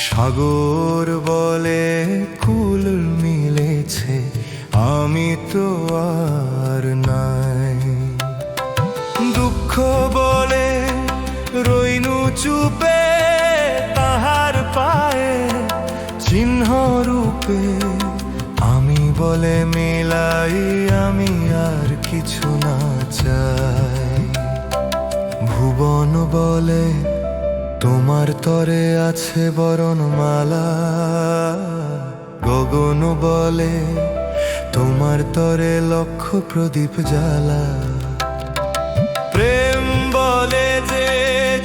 সাগর বলে কুল মিলেছে, আমি তো আর নাই। দুঃখ বলে রইনু চুপে, তাহার পায়ে চিহ্ন রূপে। আমি বলে মিলাই, আমি আর কিছু না চাই। ভুবন বলে তোমার তরে আছে বরণমালা, গগন বলে তোমার তরে লক্ষ প্রদীপ জ্বালা। প্রেম বলে যে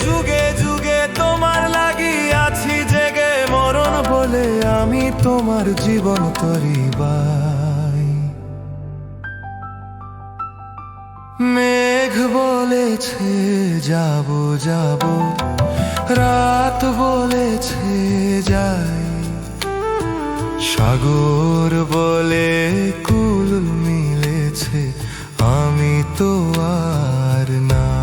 যুগে যুগে তোমার লাগি আছি জেগে, মরণ বলে আমি তোমার জীবন তরি বাই। মেঘ বলেছে যাব যাব, রাত বলেছে যাই। সাগর বলে কুল মিলেছে, আমি তো আর নাই।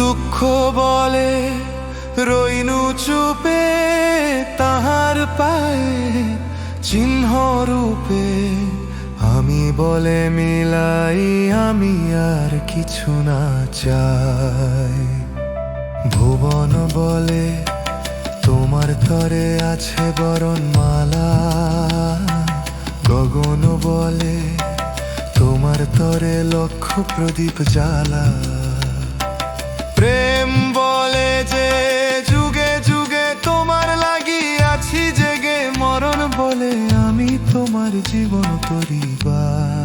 দুঃখ বলে রইনু চুপে, তাহার পায়ে চিহ্ন রূপে। আমি বলে মিলাই, আমি আর কিছু না চাই। ভুবন বলে তোমার তরে আছে বরণমালা, গগন বলে তোমার তরে লক্ষ প্রদীপ জ্বালা। প্রেম বলে যে যুগে যুগে তোমার লাগি আছি জেগে, মরণ বলে আমি তোমার জীবন তরি বাই।